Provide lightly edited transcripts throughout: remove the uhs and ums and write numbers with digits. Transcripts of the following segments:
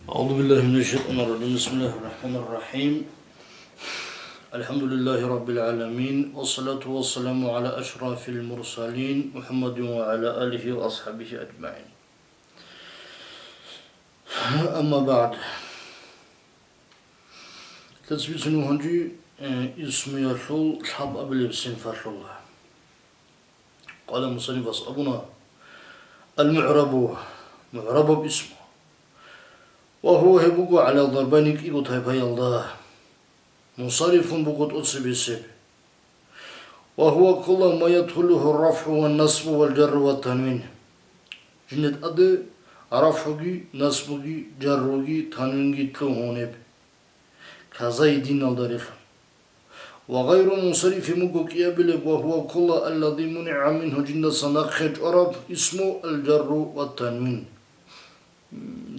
أعوذ بالله من الشيطان الرجيم. بسم الله الرحمن الرحيم. الحمد لله رب العالمين، والصلاة والسلام على أشرف المرسلين محمد وعلى آله وأصحابه أجمعين. أما بعد، تثبيت نهجي اسم يشل حب أبل بسن الله. قال مصنف أصحابنا المعرب معرب باسمه، وهو هبقو على ضربانك إيقو تايبا الله، منصرف بقود أتصب السب، وهو كل ما يدخله الرفع والنصب والجر والتنوين. جنة أدى رفعي نصبي جرغي تنويني تلوهونب كزيدين الدريخ. وغير منصرف مقوك يابلب، وهو كل الذي منع منه جنة صناخج عرب اسمه الجر والتنوين.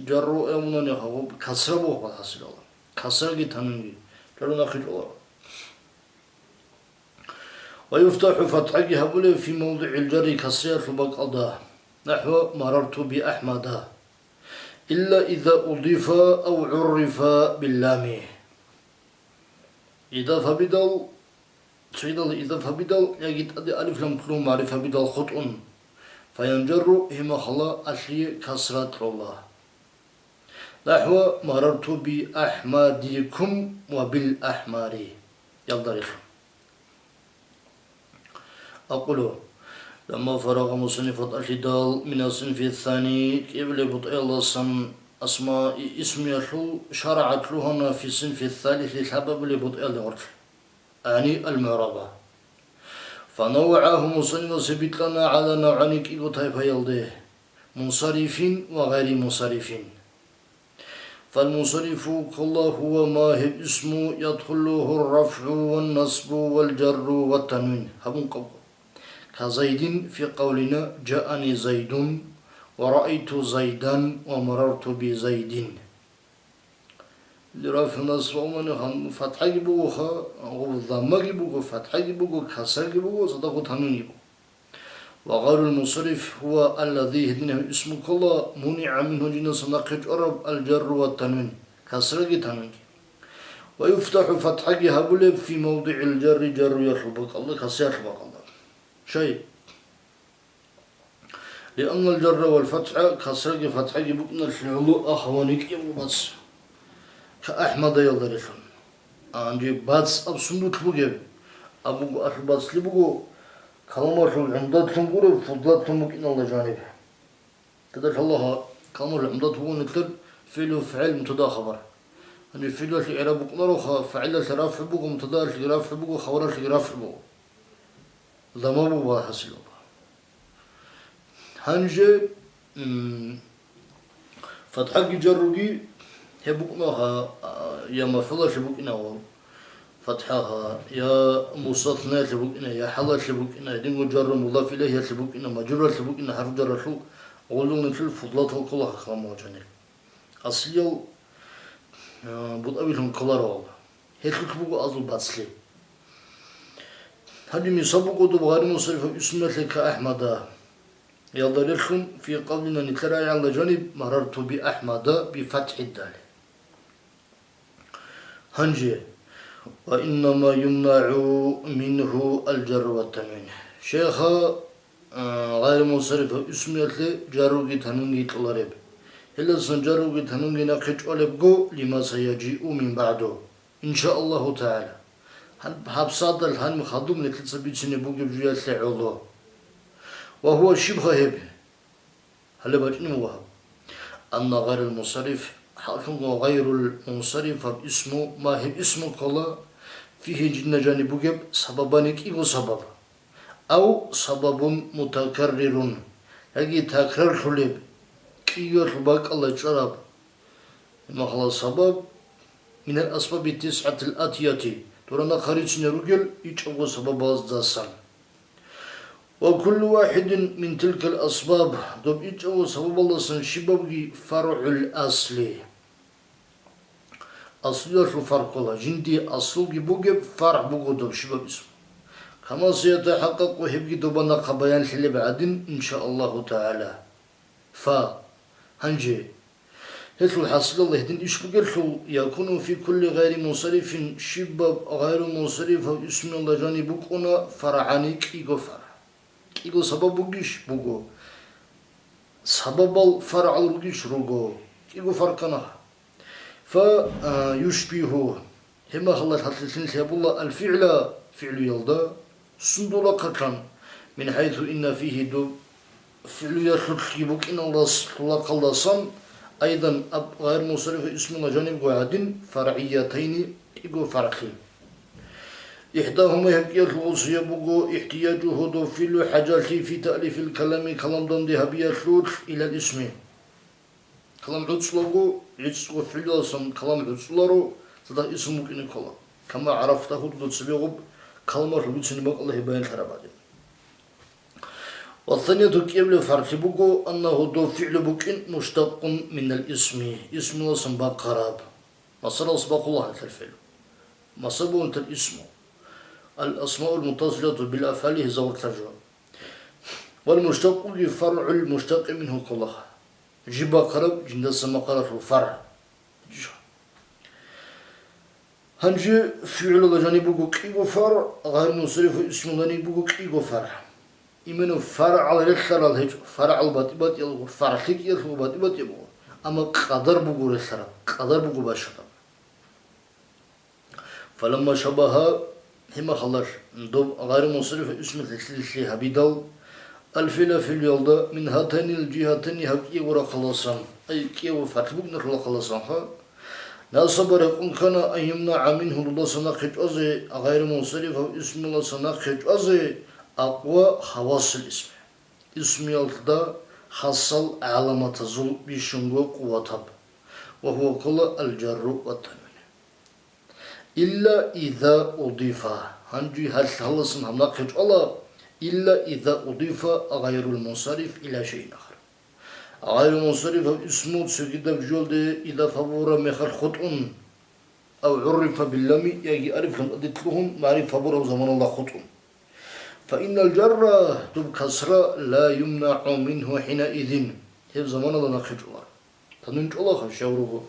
جرو أمنا هو كسره بالحصل الله، كسره تنويني جرو ناخج عرب. ويفتح فتحه هبله في موضع الجر كسر بقضاه، نحو مررت بأحمد، إلا إذا أضيف أو عرف باللام. إذا فبدل إذا فبدل يجد أدي ألف لم كلهم معرفة بدل خطأ، فينجر هما خلا أشلي كسرة الله. نحو مررت بأحمدكم وبالأحمر يضرخ. أقول لما فرغ مصنف الأشدال من الصنف الثاني قبل بطء الله أسماء اسم يشل شرعت لهن في الصنف الثالث لسبب لبطء الورد، يعني المعربة. فنوعه مصنف سبت لنا على نوعان كيلو تايبا يلده، منصرف وغير منصرف. فالمنصرف كله هو ما هي اسم يدخله الرفع والنصب والجر والتنوين. هم قبل كزيد في قولنا جاءني زيد ورأيت زيدا ومررت بزيد. لرفع النصب ومن فتح جبوه وضم جبوه فتح جبوه كسر جبوه صدق تنوين جبوه. وغير المنصرف هو الذي هدنه اسم كله منع منه جنس نقج عرب الجر والتنوين كسر تنوين. ويفتح فتحه هبله في موضع الجر جر يخبق الله كسر يخبق الله شيء، لأن الجر والفتح كسر فتحه بكنا الفعل أخوانك يبص كأحمد يضرفن عندي باتس أبسندوت بوجب أبو أحباس لبوجو كلمة العمدات تنقول فضلات ممكن الله جانبه. كذا الله كلمة العمدات هو نتر فعل وفعل متدا خبر، يعني فعل الإعراب بقدره فعل الرفع بقو متدا الرفع بقو خبر الرفع بقو ذم بقو حصل. هنجة فتحة جرّي هي بقناها يا مفعول شبكنا فتحها يا مستثنى شبكنا يا حلا شبكنا دين جر مضاف إليه شبكنا مجرور شبكنا حرف جر شو أقولون نشيل فضلات كلها خام وجنة أصلي بتقابلهم كلارو هيك بقوا أصل بتصلي. هذه مسابقة بغير منصرف اسمه كأحمد يضرخم في قولنا نترى على جانب مررت بأحمد بفتح الدال. هنجي وإنما يمنع منه الجر والتنوين. شيخ غير منصرف اسمه جاروغي تنويني طلرب، إلا سنجاروغي تنويني نقج ألبقو لما سيجيء من بعده إن شاء الله تعالى. حبصاد الهن مخدوم نتلسى بيتسني بوغي بجوية سعوله، وهو شبه هبه هل بجنه وهب أن غير المنصرف حاكم وغير المنصرف اسمه ما هي اسمه كله فيه جنة جانب جب سببانك إيو سبب أو سبب متكرر يجي تكرر خليب كيو ربك الله جرب ما خلاص سبب من الأسباب التسعة الآتية ترانا خارج نرجل يجوا سبب الزاسان. وكل واحد من تلك الأسباب دوب يجوا سبب الله سن شبابي فرع الأصل. أصل شو فرق الله جندي أصل بوجب فرع بوجب دوب شباب اسمه كما سيتحقق وهبقي دوبنا بيان اللي بعدين إن شاء الله تعالى. هنجي هتلو الحاصل الله يهدين إيش بقرحو يكون في كل غير منصرف شباب غير منصرف اسم الله جاني بقونا فرعاني كيغو فرع كيغو سبب بقيش بقو سبب الفرع بقيش رقو كيغو فرقنا فيشبهه هما خلت حتلتين سيب الله الفعل فعل يلدا صندوق قطرا من حيث إن فيه دو فعل يخلق يبك إن الله قلصا أيضا غير منصرف اسم الله جانب وعدين فرعيتين يقو فرقين إحداهما يبقى الوصية بقو احتياجه دو فعل حاجاتي في تأليف الكلام كلام ضمن هبية الشروط إلى الاسم كلام عدسلو عدسلو فعل أصلا كلام عدسلو هذا اسم ممكن يكون كما عرفته تسبيغ كلمة الوصية بق الله يبين ترى والثانية كيبل فرق بقو أنه دو فعل بكين مشتق من الاسم اسم الله بق قراب مصر أصبق الله الفعل مصر أنت الاسم الأسماء المتصلة بالأفعال زور ترجمة والمشتق فرع المشتق منه كله جيب قرب جند السما قرب فرع هنجي فعل الله جانبه كيغو فرع غير منصرف اسم الله جانبه كيغو فرع إيمانو فرع على الخير الهج فرع الباتبات يلغو فرع خيك يلغو باتبات يبغو أما قدر بقو الخير قدر بقو باشا فلما شبه هما خلش دوب غير منصرف اسم التسليسي هبيدال الفيلة في اليولد من هاتين الجهتين هكي ورا خلاصان أي كي وفتبوك نخلا خلاصان ناسب رقم كان أن يمنع منه الله سنخج أزي غير منصرف اسم الله سنخج أزي أقوى خواص الاسم اسم يولد حصل علامة زل بشنغو قوة وهو كل الجر والتنوين إلا إذا أضيف هنجي هل خلصن هم نخج الله إلا إذا أضيف غير المنصرف إلى شيء آخر غير المنصرف اسمه سجد بجلد إذا فبور مخر خطأ أو عرف باللم يجي أعرف لم أدت لهم معرف فبور زمان الله خطأ فإن الجر تبكسر لا يمنع منه حينئذ هذا زمان الله نخرج الله تنج الله خشوره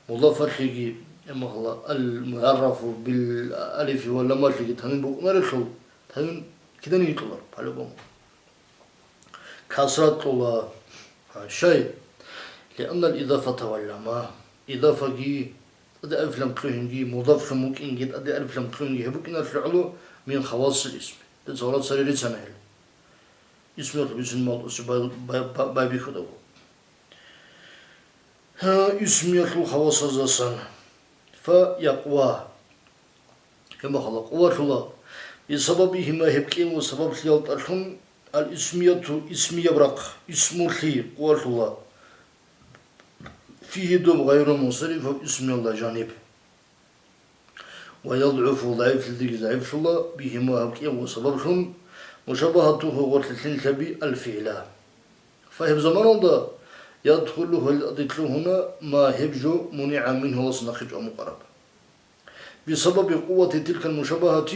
مضاف الحقي أما الله المعرف بالألف واللام الحقي تنج بقمرخو تنج كده نيجي بالبوم كسرت الله شيء لأن الإضافة واللما إضافة جي أدي ألف لم تلوهنجي مضاف ممكن جد أدي ألف لم تلوهنجي هبوك إن الفعل من خواص الاسم تزورات سريري سنهل اسم يطلب مال أسباب باي خده اسم يطلب خواص الزسان فيقوى كما خلق قوة الله بسببهما هبكين وسبب خيالت أرحم الاسمية اسمية برق اسم الخير قوة الله فيه دوم غير منصرف اسم الله جانب ويضعف ضعيف الذي ضعيف الله بهما هبكين وسببهم مشابهته ورثة تبي الفعل فهم زمان الله يدخله الأدلة هنا ما هبجو منع منه وصنخج مقرب بسبب قوة تلك المشابهة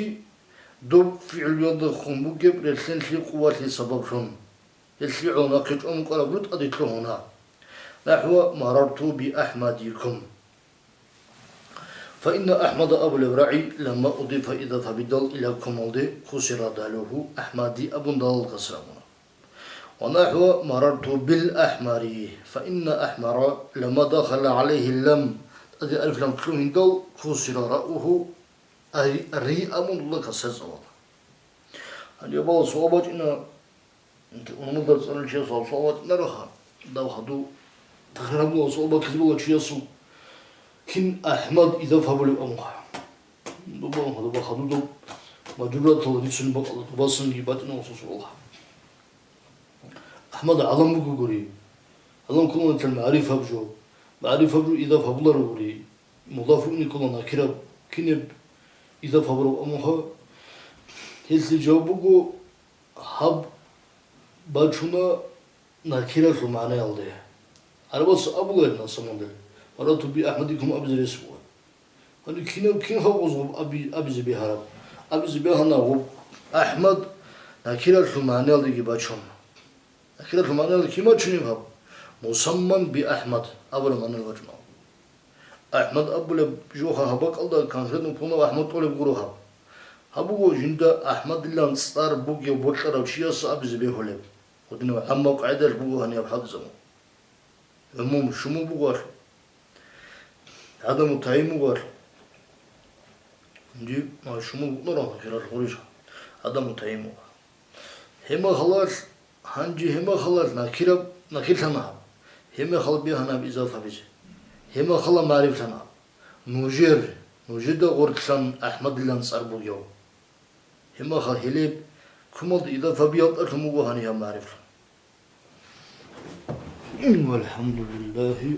دوب فعل يضخم بجب للسنسي قوة لسببهم يسلع ناقج مقرب أدلة هنا نحو مررت بأحمدكم فإن أحمد أبو الإبراعي لما أضيف إذا فبدل إلى كمالد كسر داله أحمدي أبو دال قسرمنا ونحو مررت بالأحمر فإن أحمر لما دخل عليه اللم أدي ألف لم تلوهن دل كسر رأوه الرئة من الله كسرزوانا هل يبقى صوابات إنا ونمدر سألن شيء صوابات إنا رها داو خدو تخرب الله صوابات كذب الله شيء صوب كن أحمد إذا فبلغ أمها دوبا هذا خدو دو مجرد تولي سنبق الله دوبا سنجيبات إنا وصوص الله أحمد علم بقولي علم كلنا المعرفة بجو معرفة بجو إذا فبلغ بقولي مضاف إني كلنا كرب كنب إذا فبلغ أمها هل جوابه هب بچونا نكيرة في معنى يالده أنا بس أبغى الناس مندل مرات بي أحمدكم أبزر اسمه هني كين هو أبي زبيهرب أبي زبيهنا هو أحمد نكير الثمانية اللي باتشون نكير الثمانية اللي كيما تشنيها مصمم بأحمد أول ما نلوجنا أحمد أبو جوها هبك الله كان خدنا كنا أحمد طول بقولها هبو جندا أحمد اللي نصار بوجي وبكرة وشيء صعب زبيه هلب ودنا عمق عدل بوه هني بحد زمان المهم شو بقول هذا متهم بقول دي ما شو نروح كده الخارج هذا متهم هما خلاص هنجي هما خلاص نكير ثنا هما خل بيها أنا بإضافة بيج هما خلا معرفة ثنا نوجد غرقسان أحمد اللي نصار بوجي هما خل هلب كمل إضافة بيض أكمل وهني هم معرفة والحمد لله